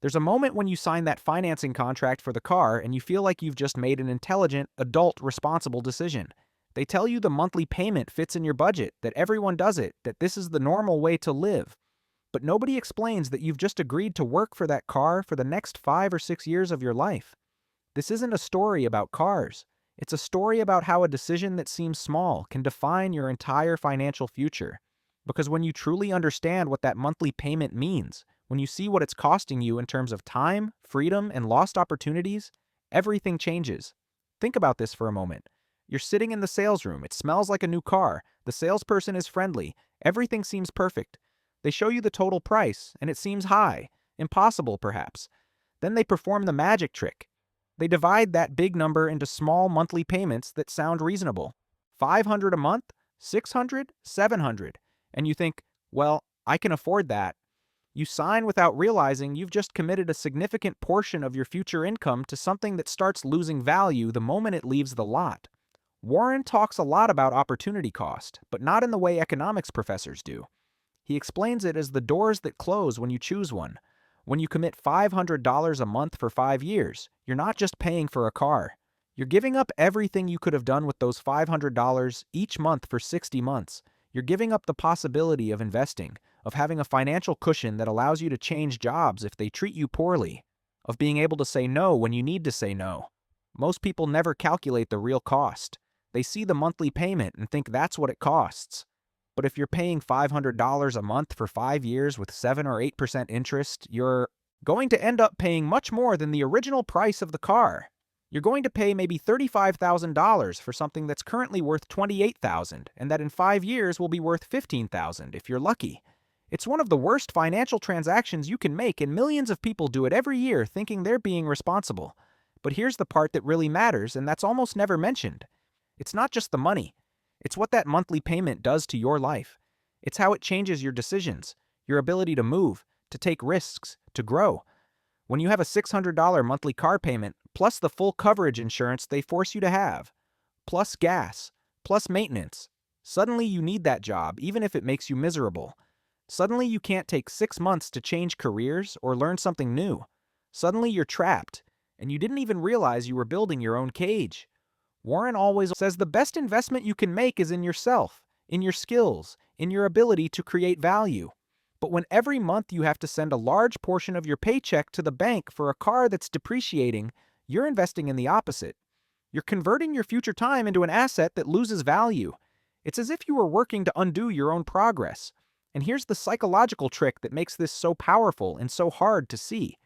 There's a moment when you sign that financing contract for the car and you feel like you've just made an intelligent, adult, responsible decision. They tell you the monthly payment fits in your budget, that everyone does it, that this is the normal way to live. But nobody explains that you've just agreed to work for that car for the next 5 or 6 years of your life. This isn't a story about cars. It's a story about how a decision that seems small can define your entire financial future. Because when you truly understand what that monthly payment means, when you see what it's costing you in terms of time, freedom, and lost opportunities, everything changes. Think about this for a moment. You're sitting in the sales room. It smells like a new car. The salesperson is friendly. Everything seems perfect. They show you the total price, and it seems high, impossible perhaps. Then they perform the magic trick. They divide that big number into small monthly payments that sound reasonable. 500 a month, 600, 700. And you think, well, I can afford that. You sign without realizing you've just committed a significant portion of your future income to something that starts losing value the moment it leaves the lot. Warren talks a lot about opportunity cost, but not in the way economics professors do. He explains it as the doors that close when you choose one. When you commit $500 a month for 5 years, you're not just paying for a car. You're giving up everything you could have done with those $500 each month for 60 months. You're giving up the possibility of investing, of having a financial cushion that allows you to change jobs if they treat you poorly, of being able to say no when you need to say no. Most people never calculate the real cost. They see the monthly payment and think that's what it costs. But if you're paying $500 a month for 5 years with 7 or 8% interest, you're going to end up paying much more than the original price of the car. You're going to pay maybe $35,000 for something that's currently worth $28,000 and that in 5 years will be worth $15,000 if you're lucky. It's one of the worst financial transactions you can make, and millions of people do it every year thinking they're being responsible. But here's the part that really matters, and that's almost never mentioned. It's not just the money. It's what that monthly payment does to your life. It's how it changes your decisions, your ability to move, to take risks, to grow. When you have a $600 monthly car payment, plus the full coverage insurance they force you to have, plus gas, plus maintenance, suddenly you need that job even if it makes you miserable. Suddenly you can't take 6 months to change careers or learn something new. Suddenly you're trapped, and you didn't even realize you were building your own cage. Warren always says the best investment you can make is in yourself, in your skills, in your ability to create value. But when every month you have to send a large portion of your paycheck to the bank for a car that's depreciating, you're investing in the opposite. You're converting your future time into an asset that loses value. It's as if you were working to undo your own progress. And here's the psychological trick that makes this so powerful and so hard to see.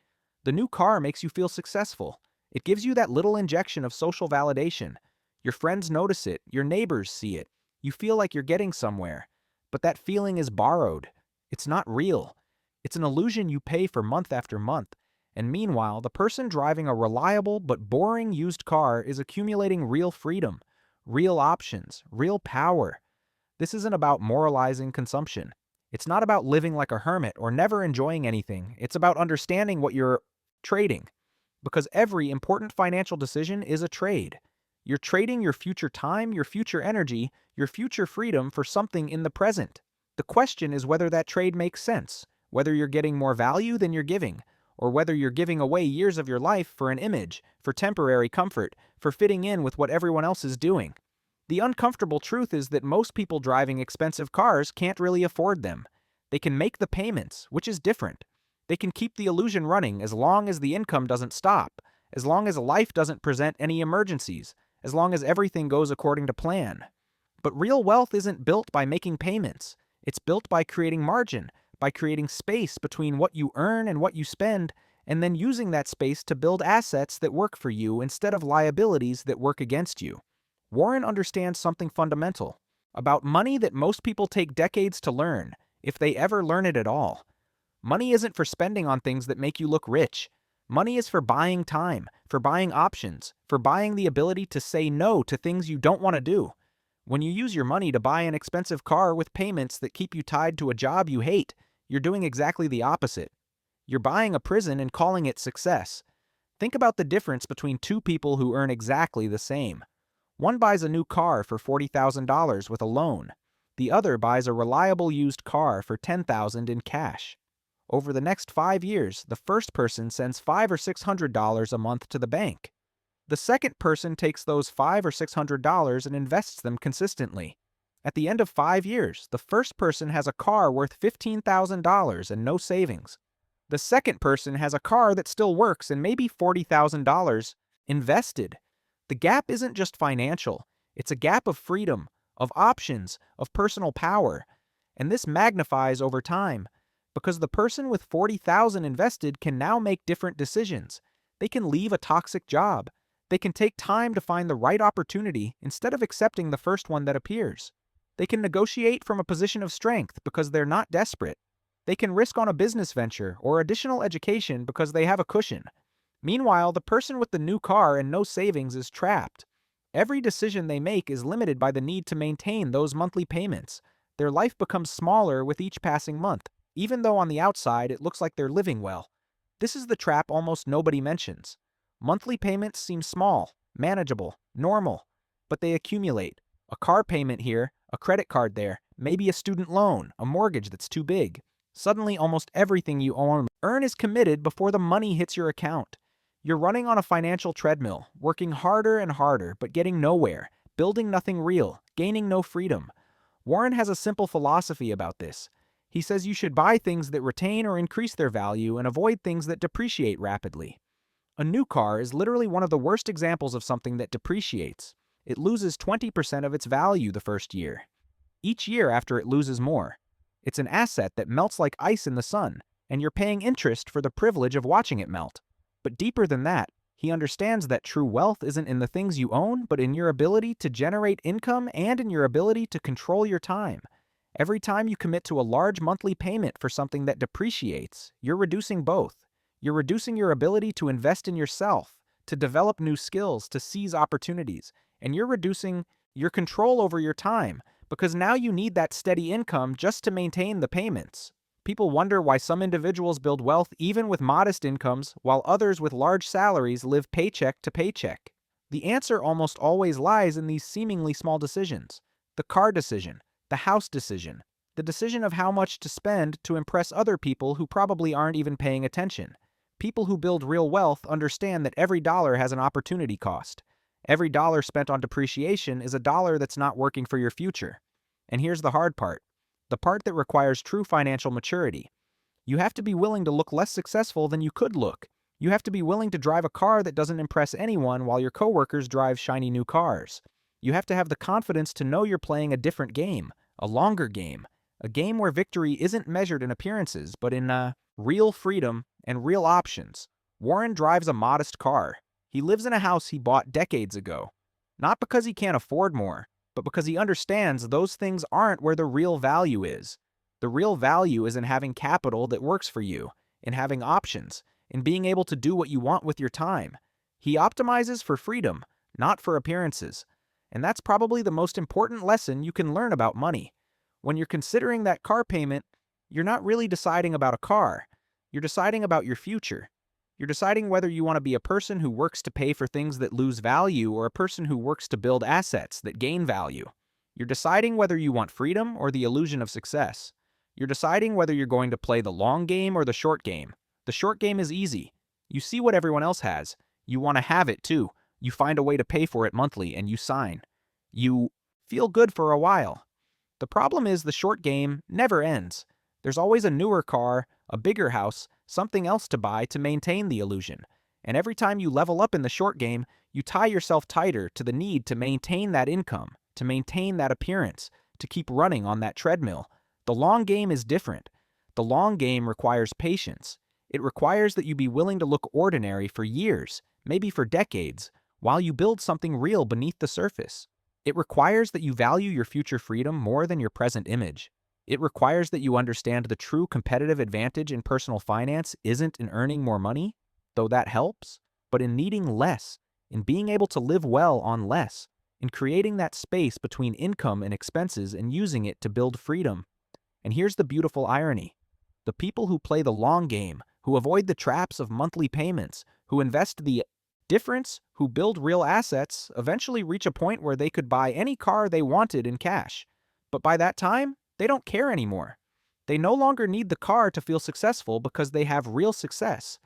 The new car makes you feel successful. It gives you that little injection of social validation. Your friends notice it, your neighbors see it. You feel like you're getting somewhere. But that feeling is borrowed. It's not real. It's an illusion you pay for month after month. And meanwhile, the person driving a reliable but boring used car is accumulating real freedom, real options, real power. This isn't about moralizing consumption. It's not about living like a hermit or never enjoying anything. It's about understanding what you're trading. Because every important financial decision is a trade. You're trading your future time, your future energy, your future freedom for something in the present. The question is whether that trade makes sense, whether you're getting more value than you're giving, or whether you're giving away years of your life for an image, for temporary comfort, for fitting in with what everyone else is doing. The uncomfortable truth is that most people driving expensive cars can't really afford them. They can make the payments, which is different. They can keep the illusion running as long as the income doesn't stop, as long as life doesn't present any emergencies, as long as everything goes according to plan. But real wealth isn't built by making payments. It's built by creating margin, by creating space between what you earn and what you spend, and then using that space to build assets that work for you instead of liabilities that work against you. Warren understands something fundamental about money that most people take decades to learn, if they ever learn it at all. Money isn't for spending on things that make you look rich. Money is for buying time, for buying options, for buying the ability to say no to things you don't want to do. When you use your money to buy an expensive car with payments that keep you tied to a job you hate, you're doing exactly the opposite. You're buying a prison and calling it success. Think about the difference between two people who earn exactly the same. One buys a new car for $40,000 with a loan. The other buys a reliable used car for $10,000 in cash. Over the next 5 years, the first person sends $500 or $600 a month to the bank. The second person takes those $500 or $600 and invests them consistently. At the end of 5 years, the first person has a car worth $15,000 and no savings. The second person has a car that still works and maybe $40,000 invested. The gap isn't just financial, it's a gap of freedom, of options, of personal power. And this magnifies over time, because the person with $40,000 invested can now make different decisions. They can leave a toxic job. They can take time to find the right opportunity instead of accepting the first one that appears. They can negotiate from a position of strength because they're not desperate. They can risk on a business venture or additional education because they have a cushion. Meanwhile, the person with the new car and no savings is trapped. Every decision they make is limited by the need to maintain those monthly payments. Their life becomes smaller with each passing month, even though on the outside it looks like they're living well. This is the trap almost nobody mentions. Monthly payments seem small, manageable, normal, but they accumulate. A car payment here, a credit card there, maybe a student loan, a mortgage that's too big. Suddenly, almost everything you earn is committed before the money hits your account. You're running on a financial treadmill, working harder and harder, but getting nowhere, building nothing real, gaining no freedom. Warren has a simple philosophy about this. He says you should buy things that retain or increase their value and avoid things that depreciate rapidly. A new car is literally one of the worst examples of something that depreciates. It loses 20% of its value the first year. Each year after it loses more. It's an asset that melts like ice in the sun, and you're paying interest for the privilege of watching it melt. But deeper than that, he understands that true wealth isn't in the things you own, but in your ability to generate income and in your ability to control your time. Every time you commit to a large monthly payment for something that depreciates, you're reducing both. You're reducing your ability to invest in yourself, to develop new skills, to seize opportunities, and you're reducing your control over your time, because now you need that steady income just to maintain the payments. People wonder why some individuals build wealth even with modest incomes, while others with large salaries live paycheck to paycheck. The answer almost always lies in these seemingly small decisions. The car decision, the house decision, the decision of how much to spend to impress other people who probably aren't even paying attention. People who build real wealth understand that every dollar has an opportunity cost. Every dollar spent on depreciation is a dollar that's not working for your future. And here's the hard part. The part that requires true financial maturity. You have to be willing to look less successful than you could look. You have to be willing to drive a car that doesn't impress anyone while your coworkers drive shiny new cars. You have to have the confidence to know you're playing a different game, a longer game, a game where victory isn't measured in appearances, but in real freedom and real options. Warren drives a modest car. He lives in a house he bought decades ago. Not because he can't afford more, but because he understands those things aren't where the real value is. The real value is in having capital that works for you, in having options, in being able to do what you want with your time. He optimizes for freedom, not for appearances. And that's probably the most important lesson you can learn about money. When you're considering that car payment, you're not really deciding about a car. You're deciding about your future. You're deciding whether you want to be a person who works to pay for things that lose value or a person who works to build assets that gain value. You're deciding whether you want freedom or the illusion of success. You're deciding whether you're going to play the long game or the short game. The short game is easy. You see what everyone else has. You want to have it too. You find a way to pay for it monthly and you sign. You feel good for a while. The problem is the short game never ends. There's always a newer car, a bigger house, something else to buy to maintain the illusion. And every time you level up in the short game, you tie yourself tighter to the need to maintain that income, to maintain that appearance, to keep running on that treadmill. The long game is different. The long game requires patience. It requires that you be willing to look ordinary for years, maybe for decades, while you build something real beneath the surface. It requires that you value your future freedom more than your present image. It requires that you understand the true competitive advantage in personal finance isn't in earning more money, though that helps, but in needing less, in being able to live well on less, in creating that space between income and expenses and using it to build freedom. And here's the beautiful irony. The people who play the long game, who avoid the traps of monthly payments, who invest the difference, who build real assets, eventually reach a point where they could buy any car they wanted in cash. But by that time, they don't care anymore. They no longer need the car to feel successful because they have real success.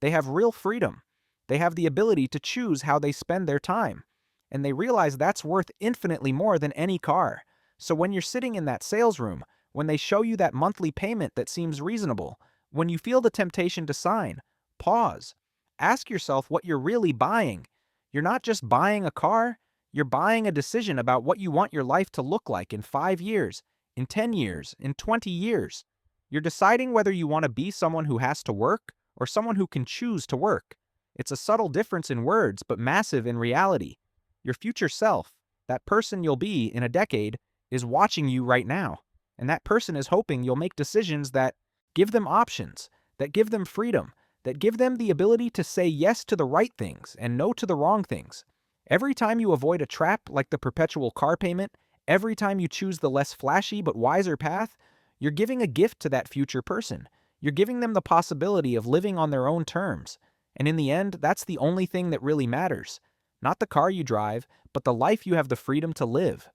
They have real freedom. They have the ability to choose how they spend their time. And they realize that's worth infinitely more than any car. So when you're sitting in that sales room, when they show you that monthly payment that seems reasonable, when you feel the temptation to sign, pause. Ask yourself what you're really buying. You're not just buying a car, you're buying a decision about what you want your life to look like in 5 years, in 10 years, in 20 years. You're deciding whether you want to be someone who has to work or someone who can choose to work. It's a subtle difference in words, but massive in reality. Your future self, that person you'll be in a decade, is watching you right now. And that person is hoping you'll make decisions that give them options, that give them freedom, that give them the ability to say yes to the right things and no to the wrong things. Every time you avoid a trap like the perpetual car payment, every time you choose the less flashy but wiser path, you're giving a gift to that future person. You're giving them the possibility of living on their own terms. And in the end, that's the only thing that really matters. Not the car you drive, but the life you have the freedom to live.